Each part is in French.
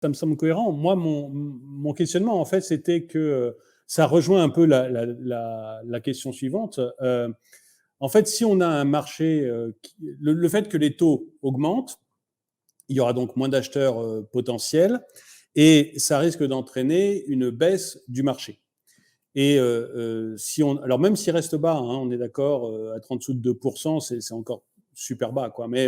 Ça me semble cohérent. Moi, mon questionnement, en fait, c'était que ça rejoint un peu la question suivante. En fait, si on a un marché, le fait que les taux augmentent, il y aura donc moins d'acheteurs potentiels et ça risque d'entraîner une baisse du marché. Et si on, alors même s'il reste bas, hein, on est d'accord, être en dessous de 2%, c'est encore super bas, quoi. Mais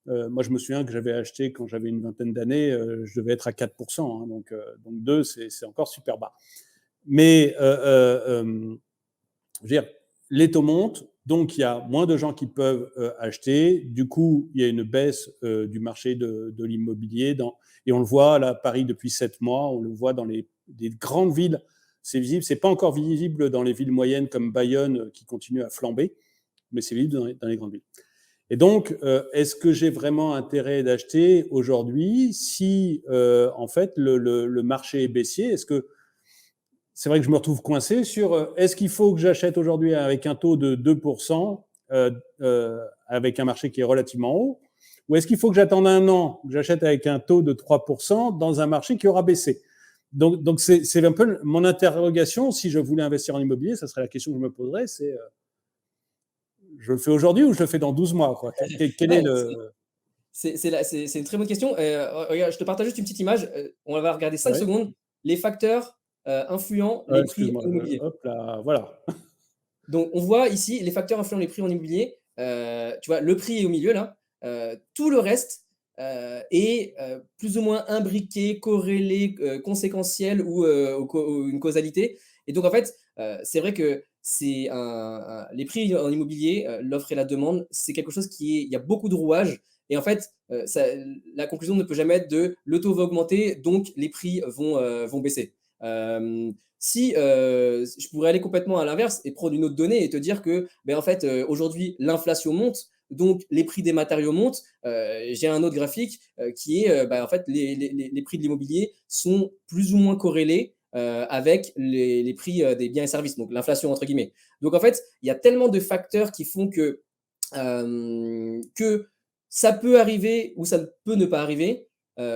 moi, je me souviens que j'avais acheté quand j'avais une vingtaine d'années, je devais être à 4%, hein, donc 2, c'est encore super bas. Mais je veux dire, les taux montent, donc il y a moins de gens qui peuvent acheter. Du coup, il y a une baisse du marché de l'immobilier. Et on le voit là, à Paris depuis 7 mois, on le voit dans les grandes villes. C'est visible, c'est pas encore visible dans les villes moyennes comme Bayonne qui continuent à flamber, mais c'est visible dans les grandes villes. Et donc, est-ce que j'ai vraiment intérêt d'acheter aujourd'hui si, en fait, le marché est baissier? Est-ce que c'est vrai que je me retrouve coincé sur est-ce qu'il faut que j'achète aujourd'hui avec un taux de 2%, avec un marché qui est relativement haut, ou est-ce qu'il faut que j'attende un an, que j'achète avec un taux de 3% dans un marché qui aura baissé? Donc c'est un peu mon interrogation. Si je voulais investir en immobilier, ça serait la question que je me poserais, c'est je le fais aujourd'hui ou je le fais dans 12 mois, quoi. Quel est Ouais, le... c'est une très bonne question. Regarde, je te partage juste une petite image. On va regarder 5 Ouais, secondes. Les facteurs influents les prix excuse-moi, en immobilier. hop là, voilà. Donc, on voit ici les facteurs influents les prix en immobilier. Tu vois, le prix est au milieu là. Tout le reste est plus ou moins imbriqué, corrélé, conséquentiel ou une causalité. Et donc, en fait, c'est vrai que les prix en immobilier, l'offre et la demande, c'est quelque chose il y a beaucoup de rouages. Et en fait, la conclusion ne peut jamais être de le taux va augmenter, donc les prix vont baisser. Si je pourrais aller complètement à l'inverse et prendre une autre donnée et te dire que, ben, en fait, aujourd'hui, l'inflation monte, donc les prix des matériaux montent. J'ai un autre graphique qui est, bah, en fait, les prix de l'immobilier sont plus ou moins corrélés avec les prix des biens et services, donc l'inflation entre guillemets. Donc en fait, il y a tellement de facteurs qui font que ça peut arriver ou ça peut ne pas arriver.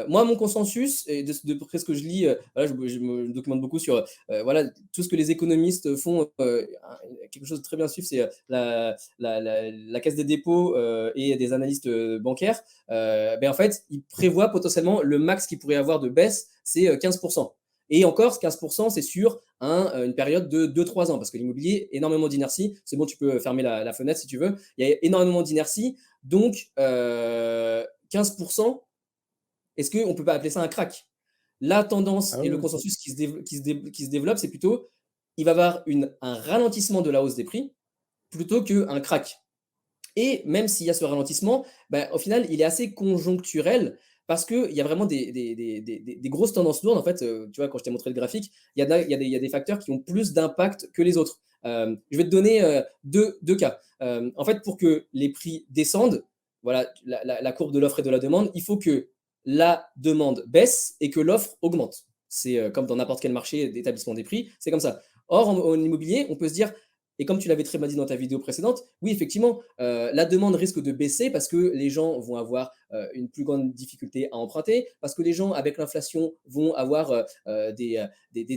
Moi, mon consensus, et de près ce que je lis, voilà, je me documente beaucoup sur voilà, tout ce que les économistes font. Quelque chose de très bien suivre, c'est la Caisse des dépôts et des analystes bancaires. Ben, en fait, ils prévoient potentiellement le max qu'il pourrait y avoir de baisse, c'est 15%. Et encore, 15%, c'est sur une période de 2-3 ans, parce que l'immobilier, énormément d'inertie. C'est bon, tu peux fermer la fenêtre si tu veux. Il y a énormément d'inertie. Donc, 15%, est-ce qu'on ne peut pas appeler ça un crack? La tendance Ah et oui, le oui. consensus qui se développe, c'est plutôt, il va y avoir un ralentissement de la hausse des prix plutôt qu'un crack. Et même s'il y a ce ralentissement, bah, au final, il est assez conjoncturel parce qu'il y a vraiment des grosses tendances lourdes. En fait, tu vois, quand je t'ai montré le graphique, il y a des facteurs qui ont plus d'impact que les autres. Je vais te donner deux cas. En fait, pour que les prix descendent, voilà, la courbe de l'offre et de la demande, il faut que la demande baisse et que l'offre augmente. C'est comme dans n'importe quel marché d'établissement des prix, c'est comme ça. Or, en immobilier, on peut se dire, et comme tu l'avais très bien dit dans ta vidéo précédente, oui, effectivement, la demande risque de baisser parce que les gens vont avoir une plus grande difficulté à emprunter, parce que les gens, avec l'inflation, vont avoir des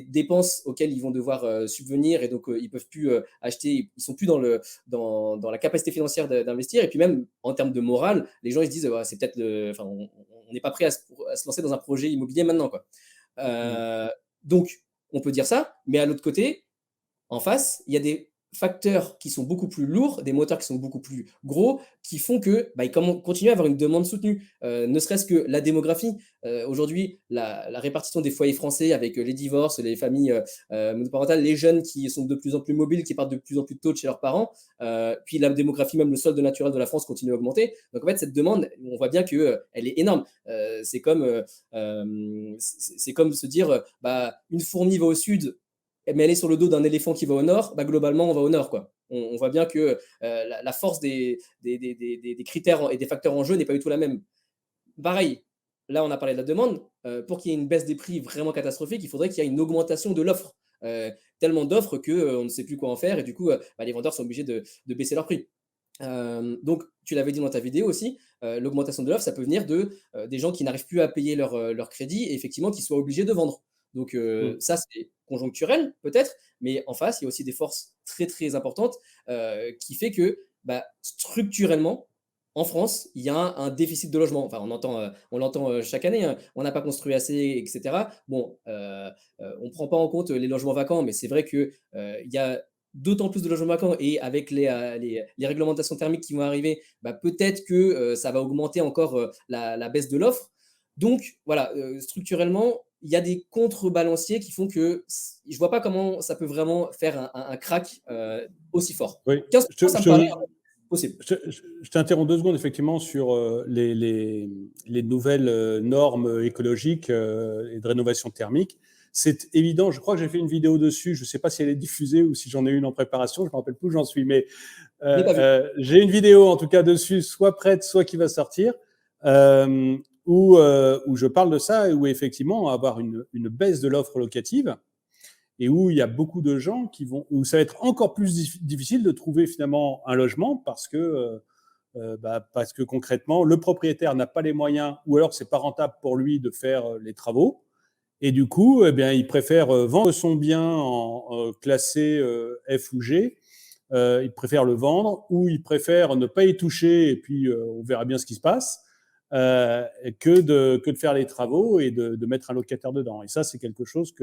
dépenses auxquelles ils vont devoir subvenir et donc ils peuvent plus acheter, ils sont plus dans la capacité financière d'investir. Et puis même en termes de morale, les gens ils se disent ouais, c'est peut-être enfin, on n'est pas prêt à se lancer dans un projet immobilier maintenant, quoi. Mm. Euh, donc on peut dire ça, mais à l'autre côté, en face, il y a des facteurs qui sont beaucoup plus lourds, des moteurs qui sont beaucoup plus gros, qui font que, bah, ils continuent à avoir une demande soutenue. Ne serait-ce que la démographie. Aujourd'hui, la répartition des foyers français avec les divorces, les familles monoparentales, les jeunes qui sont de plus en plus mobiles, qui partent de plus en plus tôt de chez leurs parents, puis la démographie, même le solde naturel de la France continue à augmenter. Donc en fait, cette demande, on voit bien qu'elle elle est énorme. C'est comme se dire, bah, une fourmi va au sud, mais elle est sur le dos d'un éléphant qui va au nord, bah, globalement, on va au nord, quoi. On voit bien que la force des critères et des facteurs en jeu n'est pas du tout la même. Pareil, là, on a parlé de la demande. Pour qu'il y ait une baisse des prix vraiment catastrophique, il faudrait qu'il y ait une augmentation de l'offre. Tellement d'offres qu'on ne sait plus quoi en faire et du coup, bah, les vendeurs sont obligés de baisser leur prix. Donc, tu l'avais dit dans ta vidéo aussi, l'augmentation de l'offre, ça peut venir des gens qui n'arrivent plus à payer leur crédit et effectivement qui soient obligés de vendre. Donc Mm. ça, c'est conjoncturel peut-être, mais en face, il y a aussi des forces très, très importantes qui fait que structurellement, en France, il y a un déficit de logement. Enfin, on l'entend chaque année, hein. On n'a pas construit assez, etc. Bon, on ne prend pas en compte les logements vacants, mais c'est vrai qu'il y a d'autant plus de logements vacants et avec les réglementations thermiques qui vont arriver, peut-être que ça va augmenter encore la baisse de l'offre. Donc, voilà, structurellement, il y a des contrebalanciers qui font que je ne vois pas comment ça peut vraiment faire un crack aussi fort. Oui, 15%, ça me paraît possible. je t'interromps 2 secondes effectivement sur les nouvelles normes écologiques et de rénovation thermique. C'est évident, je crois que j'ai fait une vidéo dessus, je ne sais pas si elle est diffusée ou si j'en ai une en préparation, je ne me rappelle plus où j'en suis, mais Je l'ai pas vu. j'ai une vidéo en tout cas dessus, soit prête, soit qui va sortir, où je parle de ça et où effectivement on va avoir une baisse de l'offre locative et où il y a beaucoup de gens où ça va être encore plus difficile de trouver finalement un logement parce que concrètement, le propriétaire n'a pas les moyens ou alors c'est pas rentable pour lui de faire les travaux. Et du coup, eh bien, il préfère vendre son bien classé F ou G. Il préfère le vendre ou il préfère ne pas y toucher et puis on verra bien ce qui se passe que de faire les travaux et de mettre un locataire dedans. Et ça, c'est quelque chose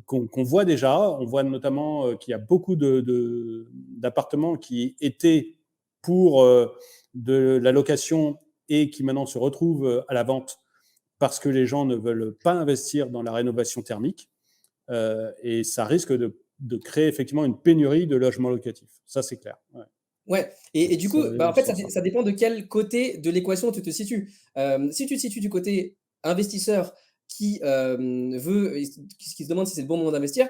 qu'on voit déjà. On voit notamment qu'il y a beaucoup d'appartements qui étaient pour de la location et qui maintenant se retrouvent à la vente parce que les gens ne veulent pas investir dans la rénovation thermique. Et ça risque de créer effectivement une pénurie de logements locatifs. Ça, c'est clair. Ouais. Ouais, et du Ça coup, va aller en dans ce fait, sens-là. ça dépend de quel côté de l'équation tu te situes. Si tu te situes du côté investisseur qui veut, qui se demande si c'est le bon moment d'investir,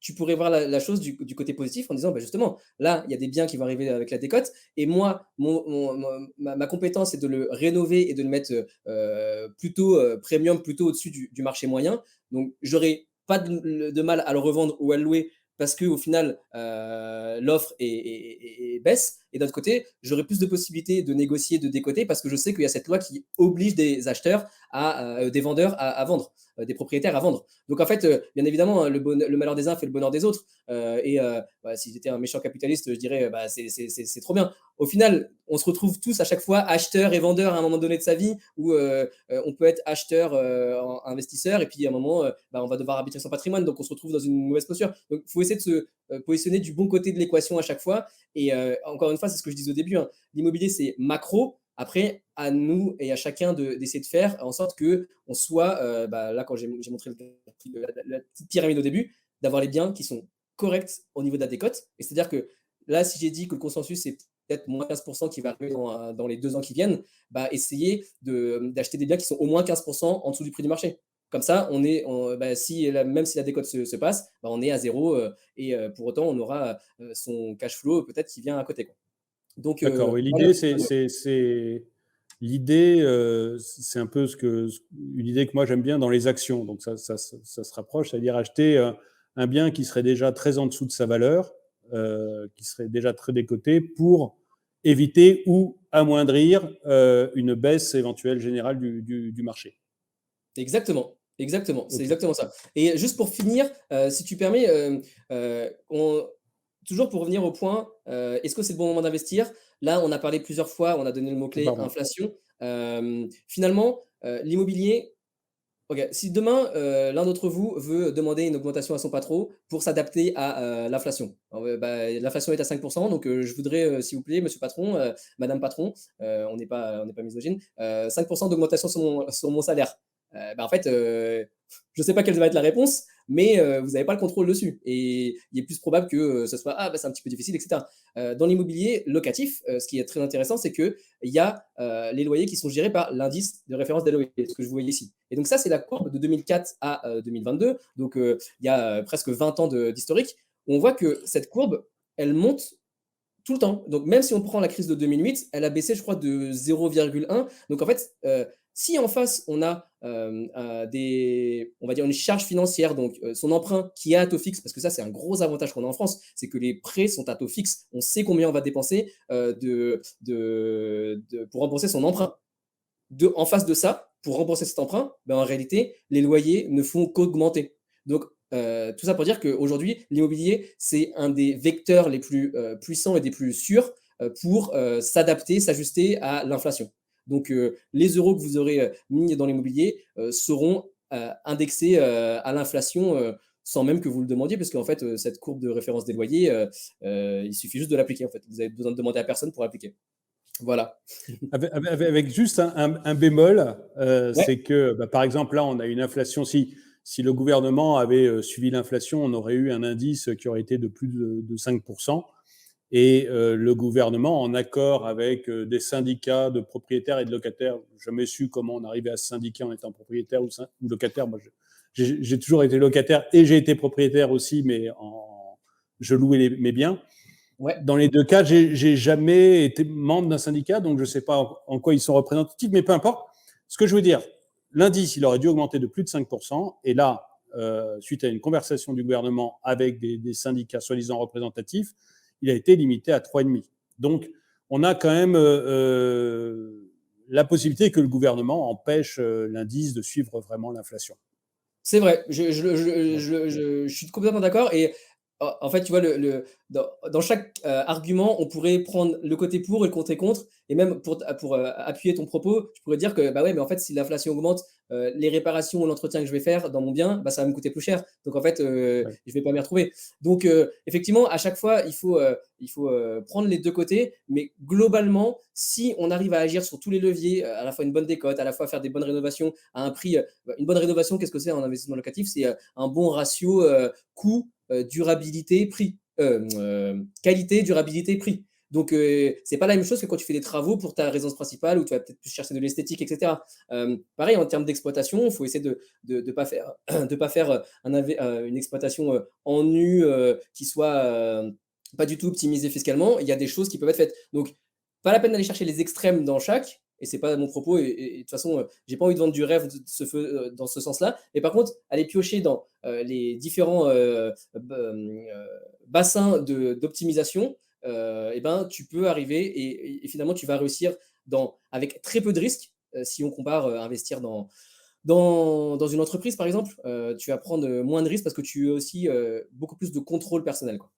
tu pourrais voir la chose du côté positif en disant, justement, là, il y a des biens qui vont arriver avec la décote, et moi, ma compétence, c'est de le rénover et de le mettre plutôt premium, plutôt au-dessus du marché moyen. Donc, j'aurais pas de mal à le revendre ou à le louer parce qu'au final, l'offre baisse. Et d'un autre côté, j'aurai plus de possibilités de négocier, de décoter, parce que je sais qu'il y a cette loi qui oblige des acheteurs, des vendeurs à vendre, des propriétaires à vendre. Donc en fait, bien évidemment, le malheur des uns fait le bonheur des autres. Si j'étais un méchant capitaliste, je dirais, c'est trop bien. Au final, on se retrouve tous à chaque fois acheteurs et vendeurs à un moment donné de sa vie, où on peut être acheteur, investisseur, et puis à un moment, on va devoir arbitrer son patrimoine, donc on se retrouve dans une mauvaise posture. Donc il faut essayer de se positionner du bon côté de l'équation à chaque fois. Et encore une fois, c'est ce que je disais au début, hein, l'immobilier, c'est macro. Après, à nous et à chacun d'essayer de faire en sorte qu'on soit, là, quand j'ai montré la petite pyramide au début, d'avoir les biens qui sont corrects au niveau de la décote. Et c'est-à-dire que là, si j'ai dit que le consensus, c'est peut-être moins 15% qui va arriver dans les 2 ans qui viennent, essayer d'acheter des biens qui sont au moins 15% en dessous du prix du marché. Comme ça, même si la décote se passe, on est à zéro et pour autant, on aura son cash flow peut-être qui vient à côté, quoi. Donc, D'accord. Oui, voilà. l'idée, c'est un peu une idée que moi j'aime bien dans les actions. Donc ça se rapproche, c'est-à-dire acheter un bien qui serait déjà très en dessous de sa valeur, qui serait déjà très décoté pour éviter ou amoindrir une baisse éventuelle générale du marché. Exactement, exactement, c'est Ok. exactement ça. Et juste pour finir, si tu permets, toujours pour revenir au point, est-ce que c'est le bon moment d'investir? Là, on a parlé plusieurs fois, on a donné le mot-clé Pardon. inflation. Finalement, l'immobilier, OK, si demain, l'un d'entre vous veut demander une augmentation à son patron pour s'adapter à l'inflation. Alors, l'inflation est à 5, donc je voudrais, s'il vous plaît, monsieur patron, madame patron, on n'est pas misogyne, 5 d'augmentation sur mon salaire. En fait, je ne sais pas quelle va être la réponse, mais vous n'avez pas le contrôle dessus, et il est plus probable que ce soit: «Ah, c'est un petit peu difficile», et cetera. Dans l'immobilier locatif, ce qui est très intéressant, c'est qu'il y a les loyers qui sont gérés par l'indice de référence des loyers, ce que je vous voyais ici. Et donc ça, c'est la courbe de 2004 à 2022, donc il y a presque 20 ans d'historique. On voit que cette courbe, elle monte tout le temps. Donc même si on prend la crise de 2008, elle a baissé, je crois, de 0,1. Donc en fait, Si en face, on a on va dire une charge financière, donc son emprunt qui est à taux fixe, parce que ça, c'est un gros avantage qu'on a en France, c'est que les prêts sont à taux fixe. On sait combien on va dépenser pour rembourser son emprunt. En face de ça, pour rembourser cet emprunt, ben, en réalité, les loyers ne font qu'augmenter. Donc, tout ça pour dire qu'aujourd'hui, l'immobilier, c'est un des vecteurs les plus puissants et des plus sûrs pour s'adapter, s'ajuster à l'inflation. Donc, les euros que vous aurez mis dans l'immobilier seront indexés à l'inflation sans même que vous le demandiez, parce qu'en fait, cette courbe de référence des loyers, il suffit juste de l'appliquer. En fait. Vous avez besoin de demander à personne pour l'appliquer. Voilà. Avec juste un bémol, Ouais, c'est que, bah, par exemple, là, on a une inflation. Si le gouvernement avait suivi l'inflation, on aurait eu un indice qui aurait été de plus de 5%. Et le gouvernement, en accord avec des syndicats de propriétaires et de locataires, j'ai jamais su comment on arrivait à se syndiquer en étant propriétaire ou locataire. Moi, j'ai toujours été locataire et j'ai été propriétaire aussi, mais je louais mes biens. ouais. Dans les deux cas, j'ai jamais été membre d'un syndicat, donc je ne sais pas en quoi ils sont représentatifs, mais peu importe. Ce que je veux dire, l'indice, il aurait dû augmenter de plus de 5%, et là, suite à une conversation du gouvernement avec des syndicats soi-disant représentatifs, il a été limité à 3,5. Donc, on a quand même la possibilité que le gouvernement empêche l'indice de suivre vraiment l'inflation. C'est vrai, je suis complètement d'accord et en fait, tu vois, dans chaque, argument, on pourrait prendre le côté pour et le côté contre et même pour appuyer ton propos, je pourrais dire que, bah, ouais, mais en fait, si l'inflation augmente, les réparations ou l'entretien que je vais faire dans mon bien, bah, ça va me coûter plus cher. Donc en fait, Ouais. je vais pas m'y retrouver. Donc effectivement, à chaque fois, il faut prendre les 2 côtés, mais globalement, si on arrive à agir sur tous les leviers, à la fois une bonne décote, à la fois faire des bonnes rénovations à un prix, une bonne rénovation, qu'est-ce que c'est en investissement locatif? C'est un bon ratio coût, durabilité, prix. Qualité, durabilité, prix. Donc, c'est pas la même chose que quand tu fais des travaux pour ta résidence principale où tu vas peut-être plus chercher de l'esthétique, etc. Pareil, en termes d'exploitation, il faut essayer de pas faire, de pas faire une exploitation en nu qui soit pas du tout optimisée fiscalement. Il y a des choses qui peuvent être faites. Donc, pas la peine d'aller chercher les extrêmes dans chaque, et c'est pas mon propos. Et de toute façon, j'ai pas envie de vendre du rêve dans ce sens-là. Mais par contre, aller piocher dans les différents bassins d'optimisation, et ben, tu peux arriver et finalement, tu vas réussir avec très peu de risques. Si on compare investir dans une entreprise, par exemple, tu vas prendre moins de risques parce que tu as aussi beaucoup plus de contrôle personnel, quoi.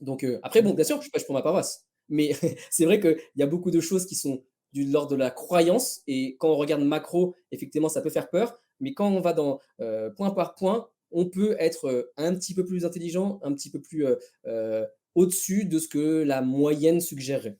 Donc, après, bon, bien sûr, je prêche pour ma paroisse, mais c'est vrai qu'il y a beaucoup de choses qui sont de l'ordre de la croyance et quand on regarde macro, effectivement, ça peut faire peur, mais quand on va dans point par point, on peut être un petit peu plus intelligent, un petit peu plus au-dessus de ce que la moyenne suggérerait.